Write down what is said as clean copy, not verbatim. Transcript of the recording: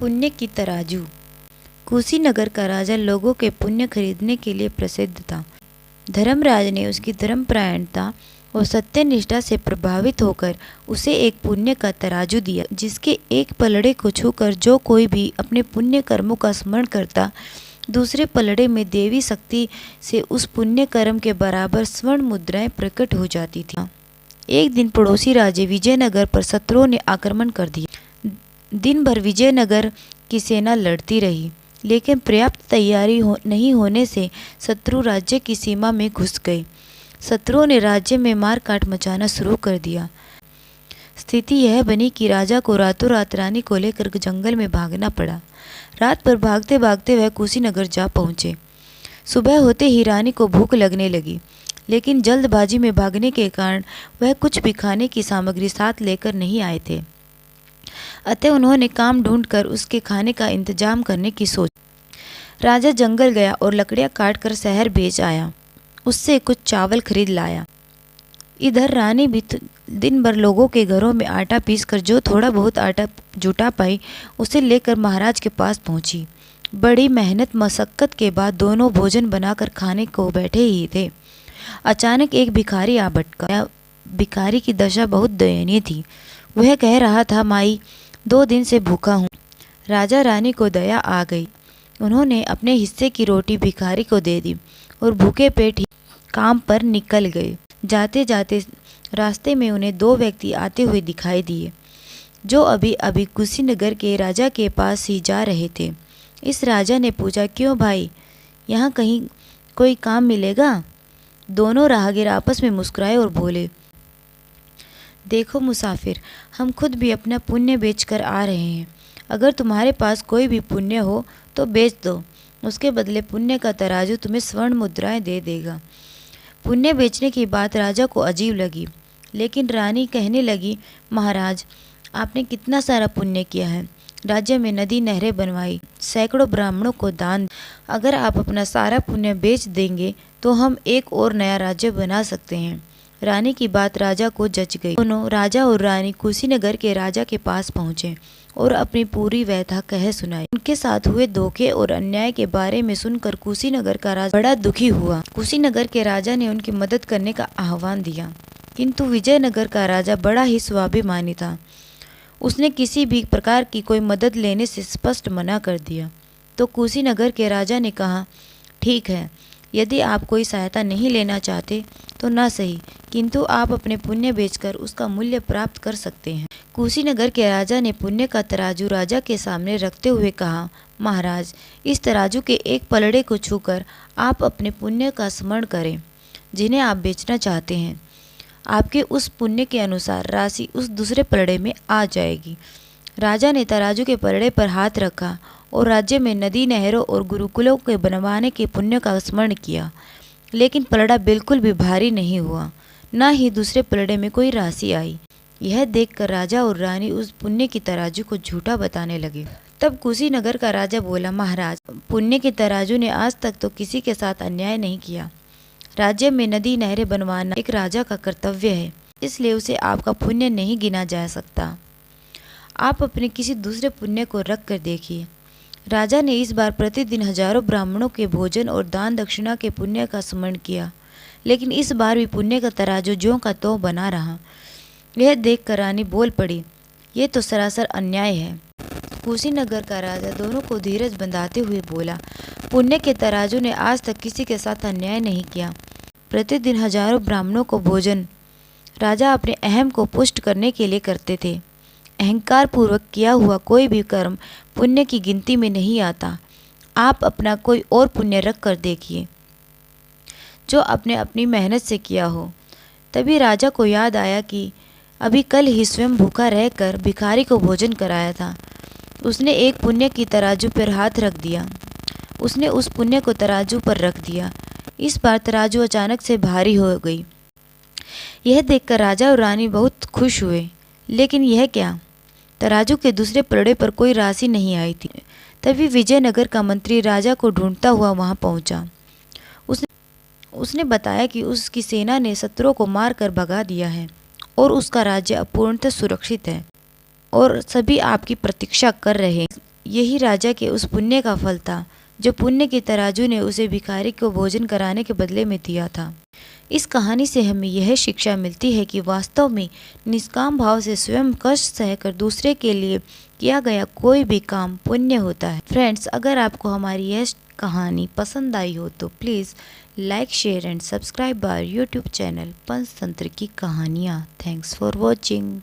पुण्य की तराजू। कुशीनगर का राजा लोगों के पुण्य खरीदने के लिए प्रसिद्ध था। धर्मराज ने उसकी धर्मपरायणता और सत्यनिष्ठा से प्रभावित होकर उसे एक पुण्य का तराजू दिया, जिसके एक पलड़े को छूकर जो कोई भी अपने पुण्य कर्मों का स्मरण करता, दूसरे पलड़े में देवी शक्ति से उस पुण्य कर्म के बराबर स्वर्ण मुद्राएं प्रकट हो जाती थी। एक दिन पड़ोसी राज्य विजयनगर पर शत्रुओं ने आक्रमण कर दिया। दिन भर विजयनगर की सेना लड़ती रही, लेकिन पर्याप्त तैयारी नहीं होने से शत्रु राज्य की सीमा में घुस गए। शत्रुओं ने राज्य में मारकाट मचाना शुरू कर दिया। स्थिति यह बनी कि राजा को रातों रात रानी को लेकर जंगल में भागना पड़ा। रात भर भागते भागते वह कुशीनगर जा पहुँचे। सुबह होते ही रानी को भूख लगने लगी, लेकिन जल्दबाजी में भागने के कारण वह कुछ भी खाने की सामग्री साथ लेकर नहीं आए थे। अतः उन्होंने काम ढूंढकर उसके खाने का इंतजाम करने की सोची। राजा जंगल गया और लकड़ियां काटकर शहर भेज आया। उससे कुछ चावल खरीद लाया। इधर रानी भी दिन भर लोगों के घरों में आटा पीसकर जो थोड़ा बहुत आटा जुटा पाई, उसे लेकर महाराज के पास पहुंची। बड़ी मेहनत मशक्कत के बाद दोनों भोजन बनाकर खाने को बैठे ही थे। अचानक एक भिखारी आ भटका। भिखारी की दशा बहुत दयनीय थी। वह कह रहा था, माई, 2 दिन से भूखा हूँ। राजा रानी को दया आ गई। उन्होंने अपने हिस्से की रोटी भिखारी को दे दी और भूखे पेट ही काम पर निकल गए। जाते जाते रास्ते में उन्हें 2 व्यक्ति आते हुए दिखाई दिए, जो अभी अभी कुशीनगर के राजा के पास ही जा रहे थे। इस राजा ने पूछा, क्यों भाई, यहाँ कहीं कोई काम मिलेगा? दोनों राहगीर आपस में मुस्कुराए और बोले, देखो मुसाफिर, हम खुद भी अपना पुण्य बेचकर आ रहे हैं। अगर तुम्हारे पास कोई भी पुण्य हो तो बेच दो, उसके बदले पुण्य का तराजू तुम्हें स्वर्ण मुद्राएं दे देगा। पुण्य बेचने की बात राजा को अजीब लगी, लेकिन रानी कहने लगी, महाराज, आपने कितना सारा पुण्य किया है। राज्य में नदी नहरें बनवाई, सैकड़ों ब्राह्मणों को दान। अगर आप अपना सारा पुण्य बेच देंगे तो हम एक और नया राज्य बना सकते हैं। रानी की बात राजा को जच गई। दोनों राजा और रानी कुशीनगर के राजा के पास पहुंचे और अपनी पूरी व्यथा कह सुनाई। उनके साथ हुए धोखे और अन्याय के बारे में सुनकर कुशीनगर का राजा बड़ा दुखी हुआ। कुशीनगर के राजा ने उनकी मदद करने का आह्वान दिया, किंतु विजयनगर का राजा बड़ा ही स्वाभिमानी था। उसने किसी भी प्रकार की कोई मदद लेने से स्पष्ट मना कर दिया। तो कुशीनगर के राजा ने कहा, ठीक है, यदि आप कोई सहायता नहीं लेना चाहते तो ना सही, किंतु आप अपने पुण्य बेचकर उसका मूल्य प्राप्त कर सकते हैं। कुशीनगर के राजा ने पुण्य का तराजू राजा के सामने रखते हुए कहा, महाराज, इस तराजू के एक पलड़े को छूकर आप अपने पुण्य का स्मरण करें, जिन्हें आप बेचना चाहते हैं। आपके उस पुण्य के अनुसार राशि उस दूसरे पलड़े में आ जाएगी। राजा ने तराजू के पलड़े पर हाथ रखा और राज्य में नदी नहरों और गुरुकुलों के बनवाने के पुण्य का स्मरण किया, लेकिन पलड़ा बिल्कुल भी भारी नहीं हुआ, न ही दूसरे पलड़े में कोई राशि आई। यह देखकर राजा और रानी उस पुण्य की तराजू को झूठा बताने लगे। तब कुशीनगर का राजा बोला, महाराज, पुण्य के तराजू ने आज तक तो किसी के साथ अन्याय नहीं किया। राज्य में नदी नहरें बनवाना एक राजा का कर्तव्य है, इसलिए उसे आपका पुण्य नहीं गिना जा सकता। आप अपने किसी दूसरे पुण्य को रख कर देखिए। राजा ने इस बार प्रतिदिन हजारों ब्राह्मणों के भोजन और दान दक्षिणा के पुण्य का स्मरण किया, लेकिन इस बार भी पुण्य का तराजू ज्यों का त्यों बना रहा। यह देखकर रानी बोल पड़ी, ये तो सरासर अन्याय है। कुशीनगर का राजा दोनों को धीरज बंधाते हुए बोला, पुण्य के तराजू ने आज तक किसी के साथ अन्याय नहीं किया। प्रतिदिन हजारों ब्राह्मणों को भोजन राजा अपने अहम को पुष्ट करने के लिए करते थे। अहंकार पूर्वक किया हुआ कोई भी कर्म पुण्य की गिनती में नहीं आता। आप अपना कोई और पुण्य रख कर देखिए, जो आपने अपनी मेहनत से किया हो। तभी राजा को याद आया कि अभी कल ही स्वयं भूखा रहकर भिखारी को भोजन कराया था। उसने एक पुण्य की तराजू पर हाथ रख दिया। उसने उस पुण्य को तराजू पर रख दिया। इस बार तराजू अचानक से भारी हो गई। यह देखकर राजा और रानी बहुत खुश हुए, लेकिन यह क्या, तराजू के दूसरे पलड़े पर कोई राशि नहीं आई थी। तभी विजयनगर का मंत्री राजा को ढूंढता हुआ वहां पहुंचा। उसने बताया कि उसकी सेना ने शत्रुओं को मारकर भगा दिया है और उसका राज्य अब पूर्णतः सुरक्षित है और सभी आपकी प्रतीक्षा कर रहे हैं। यही राजा के उस पुण्य का फल था जो पुण्य के तराजू ने उसे भिखारी को भोजन कराने के बदले में दिया था। इस कहानी से हमें यह शिक्षा मिलती है कि वास्तव में निष्काम भाव से स्वयं कष्ट सहकर दूसरे के लिए किया गया कोई भी काम पुण्य होता है। फ्रेंड्स, अगर आपको हमारी यह कहानी पसंद आई हो तो please like, share and subscribe our YouTube channel Panchatantra की कहानियाँ। Thanks for watching.